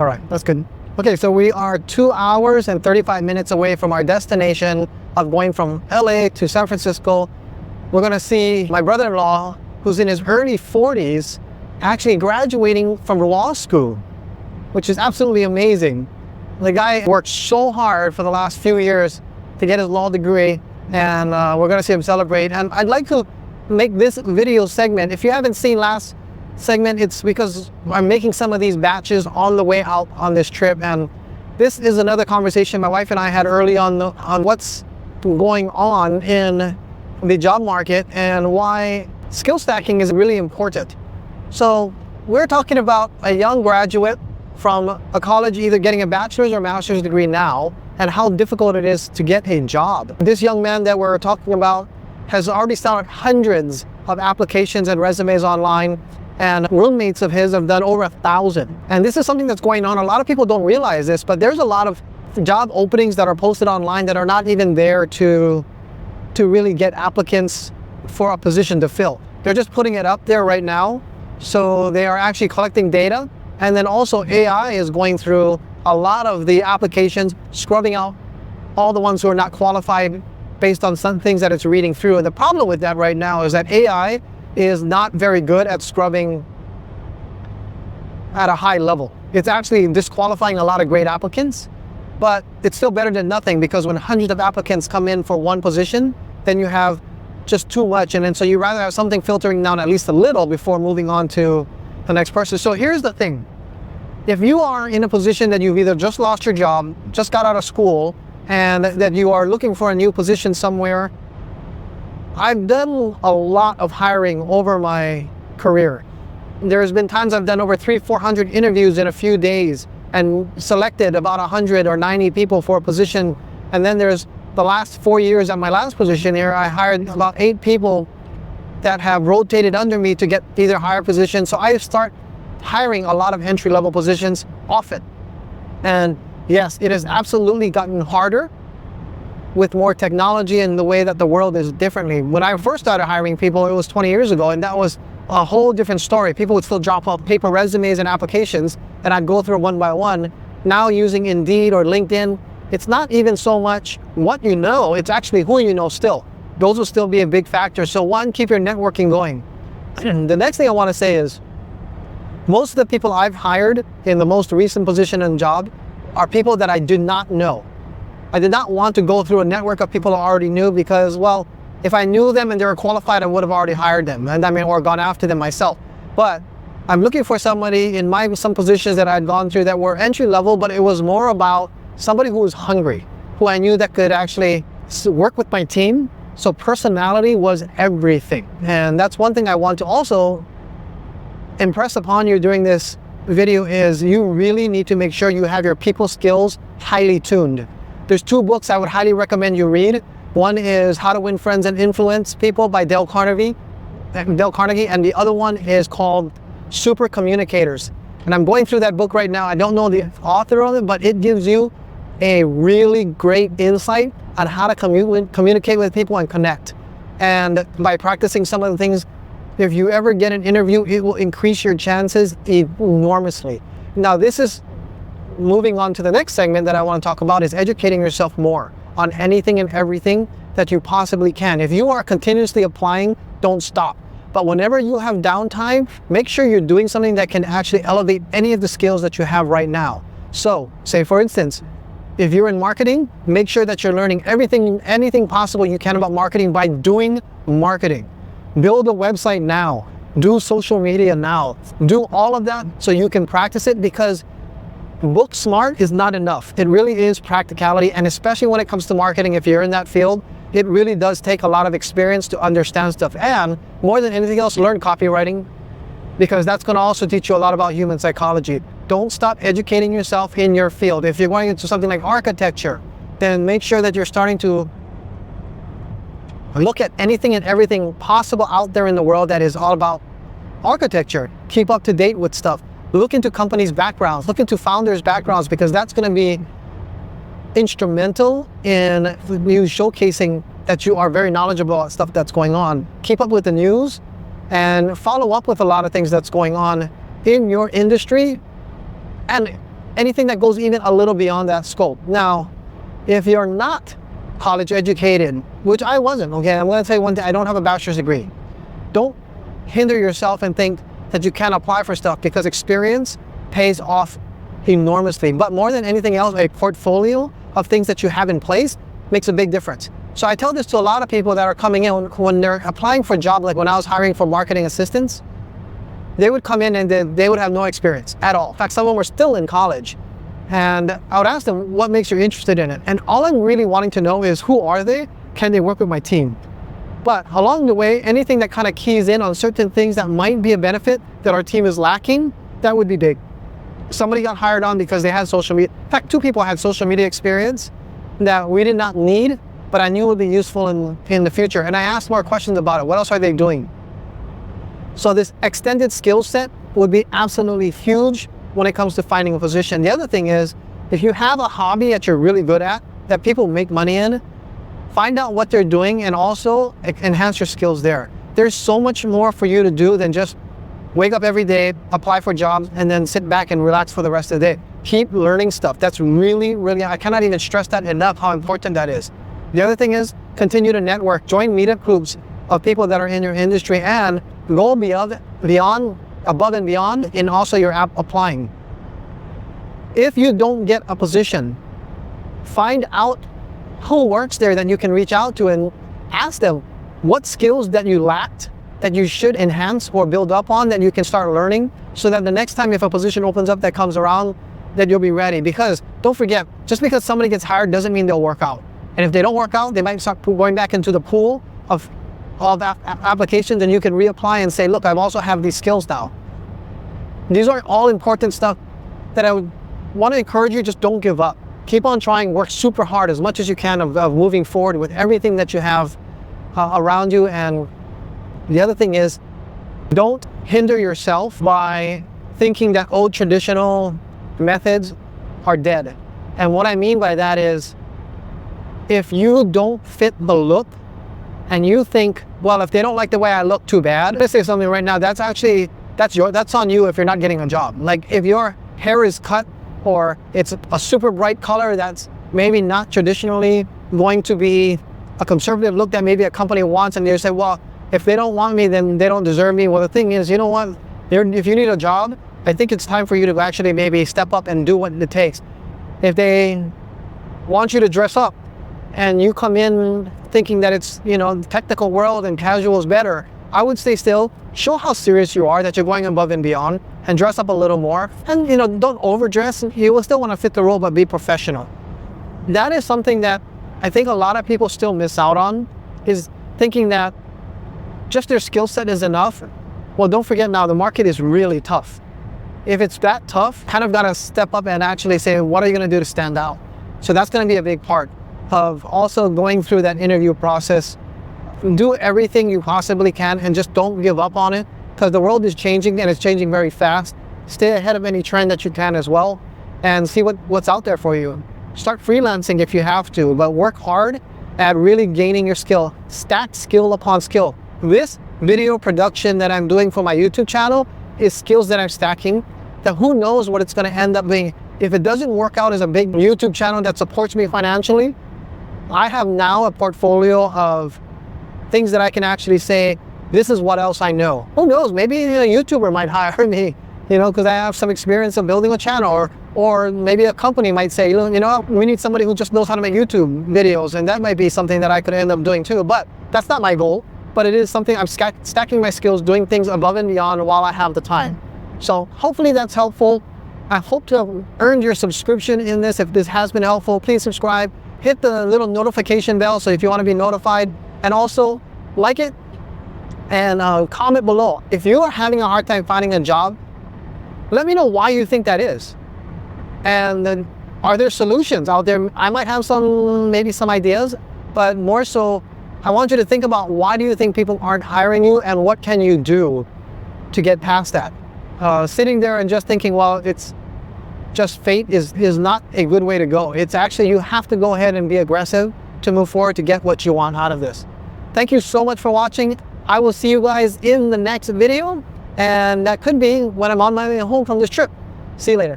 All right, that's good. Okay, so we are 2 hours and 35 minutes away from our destination of going from LA to San Francisco. We're gonna see my brother-in-law, who's in his early 40s, actually graduating from law school, which is absolutely amazing. The guy worked so hard for the last few years to get his law degree, and we're gonna see him celebrate. And I'd like to make this video segment, if you haven't seen last segment, it's because I'm making some of these batches on the way out on this trip. And this is another conversation my wife and I had early on what's going on in the job market and why skill stacking is really important. So we're talking about a young graduate from a college either getting a bachelor's or master's degree now, and how difficult it is to get a job. This young man that we're talking about has already started hundreds of applications and resumes online, and roommates of his have done over 1,000. And this is something that's going on. A lot of people don't realize this, but there's a lot of job openings that are posted online that are not even there to really get applicants for a position to fill. They're just putting it up there right now. So they are actually collecting data. And then also AI is going through a lot of the applications, scrubbing out all the ones who are not qualified based on some things that it's reading through. And the problem with that right now is that AI is not very good at scrubbing at a high level. It's actually disqualifying a lot of great applicants, but it's still better than nothing, because when hundreds of applicants come in for one position, then you have just too much. And then so you rather have something filtering down at least a little before moving on to the next person. So here's the thing. If you are in a position that you've either just lost your job, just got out of school, and that you are looking for a new position somewhere, I've done a lot of hiring over my career. There's been times I've done over 300-400 interviews in a few days and selected about 100 or 90 people for a position. And then there's the last 4 years at my last position here, I hired about 8 people that have rotated under me to get either higher positions. So I start hiring a lot of entry-level positions often. And yes, it has absolutely gotten harder with more technology and the way that the world is differently. When I first started hiring people, it was 20 years ago, and that was a whole different story. People would still drop off paper resumes and applications, and I'd go through one by one. Now using Indeed or LinkedIn, it's not even so much what you know, it's actually who you know still. Those will still be a big factor. So one, keep your networking going. And the next thing I want to say is, most of the people I've hired in the most recent position and job are people that I did not know. I did not want to go through a network of people I already knew, because, well, if I knew them and they were qualified, I would have already hired them, and or gone after them myself. But I'm looking for somebody in some positions that I'd gone through that were entry level, but it was more about somebody who was hungry, who I knew that could actually work with my team. So personality was everything. And that's one thing I want to also impress upon you during this video, is you really need to make sure you have your people skills highly tuned. There's 2 books I would highly recommend you read. One is How to Win Friends and Influence People by Dale Carnegie, and the other one is called Super Communicators. And I'm going through that book right now. I don't know the author of it, but it gives you a really great insight on how to communicate with people and connect. And by practicing some of the things, if you ever get an interview, it will increase your chances enormously. Now, this is moving on to the next segment that I want to talk about, is educating yourself more on anything and everything that you possibly can. If you are continuously applying, don't stop. But whenever you have downtime, make sure you're doing something that can actually elevate any of the skills that you have right now. So, say for instance, if you're in marketing, make sure that you're learning anything possible you can about marketing by doing marketing. Build a website now. Do social media now. Do all of that so you can practice it, because book smart is not enough. It really is practicality, and especially when it comes to marketing, if you're in that field, it really does take a lot of experience to understand stuff. And more than anything else, learn copywriting, because that's going to also teach you a lot about human psychology. Don't stop educating yourself in your field. If you're going into something like architecture, then make sure that you're starting to look at anything and everything possible out there in the world that is all about architecture. Keep up to date with stuff. Look into companies' backgrounds, look into founders' backgrounds, because that's going to be instrumental in you showcasing that you are very knowledgeable about stuff that's going on. Keep up with the news and follow up with a lot of things that's going on in your industry. And anything that goes even a little beyond that scope. Now, if you're not college educated, which I wasn't, okay, I'm going to say one thing, I don't have a bachelor's degree. Don't hinder yourself and think that you can't apply for stuff, because experience pays off enormously. But more than anything else, a portfolio of things that you have in place makes a big difference. So I tell this to a lot of people that are coming in when they're applying for a job, like when I was hiring for marketing assistants, they would come in and they would have no experience at all. In fact, some of them were still in college. And I would ask them, what makes you interested in it? And all I'm really wanting to know is, who are they? Can they work with my team? But along the way, anything that kind of keys in on certain things that might be a benefit that our team is lacking, that would be big. Somebody got hired on because they had social media. In fact, 2 people had social media experience that we did not need, but I knew would be useful in the future. And I asked more questions about it. What else are they doing? So this extended skill set would be absolutely huge when it comes to finding a position. The other thing is, if you have a hobby that you're really good at, that people make money in, find out what they're doing and also enhance your skills there. There's so much more for you to do than just wake up every day, apply for jobs, and then sit back and relax for the rest of the day. Keep learning stuff. That's really, really, I cannot even stress that enough, how important that is. The other thing is, continue to network. Join meetup groups of people that are in your industry, and go above and beyond in also your app applying. If you don't get a position, find out who works there that you can reach out to and ask them what skills that you lacked that you should enhance or build up on, that you can start learning, so that the next time if a position opens up that comes around, that you'll be ready. Because don't forget, just because somebody gets hired doesn't mean they'll work out. And if they don't work out, they might start going back into the pool of applications, and you can reapply and say, look, I also have these skills now. These are all important stuff that I would want to encourage you. Just don't give up. Keep on trying, work super hard as much as you can of moving forward with everything that you have around you. And the other thing is, don't hinder yourself by thinking that old traditional methods are dead. And what I mean by that is, if you don't fit the look and you think, well, if they don't like the way I look, too bad. Let's say something right now, that's on you if you're not getting a job. Like, if your hair is cut, or it's a super bright color that's maybe not traditionally going to be a conservative look that maybe a company wants, and they say, well, if they don't want me, then they don't deserve me. Well, the thing is, you know what? If you need a job, I think it's time for you to actually maybe step up and do what it takes. If they want you to dress up and you come in thinking that it's, the technical world and casual is better, I would stay still, show how serious you are, that you're going above and beyond, and dress up a little more. And, don't overdress. You will still want to fit the role, but be professional. That is something that I think a lot of people still miss out on, is thinking that just their skill set is enough. Well, don't forget now, the market is really tough. If it's that tough, kind of got to step up and actually say, what are you going to do to stand out? So that's going to be a big part of also going through that interview process. Do everything you possibly can and just don't give up on it, because the world is changing, and it's changing very fast. Stay ahead of any trend that you can as well, and see what's out there for you. Start freelancing if you have to, but work hard at really gaining your skill. Stack skill upon skill. This video production that I'm doing for my YouTube channel is skills that I'm stacking, that who knows what it's going to end up being. If it doesn't work out as a big YouTube channel that supports me financially, I have now a portfolio of things that I can actually say, this is what else I know. Who knows, maybe a YouTuber might hire me, because I have some experience of building a channel, or maybe a company might say, we need somebody who just knows how to make YouTube videos, and that might be something that I could end up doing too. But that's not my goal, but it is something I'm stacking my skills, doing things above and beyond while I have the time. So hopefully that's helpful. I hope to have earned your subscription in this. If this has been helpful, please subscribe. Hit the little notification bell so if you want to be notified, and also like it and comment below. If you are having a hard time finding a job, let me know why you think that is. And then, are there solutions out there? I might have maybe some ideas, but more so, I want you to think about, why do you think people aren't hiring you, and what can you do to get past that? Sitting there and just thinking, well, it's just fate is not a good way to go. It's actually, you have to go ahead and be aggressive to move forward to get what you want out of this. Thank you so much for watching. I will see you guys in the next video, and that could be when I'm on my way home from this trip. See you later.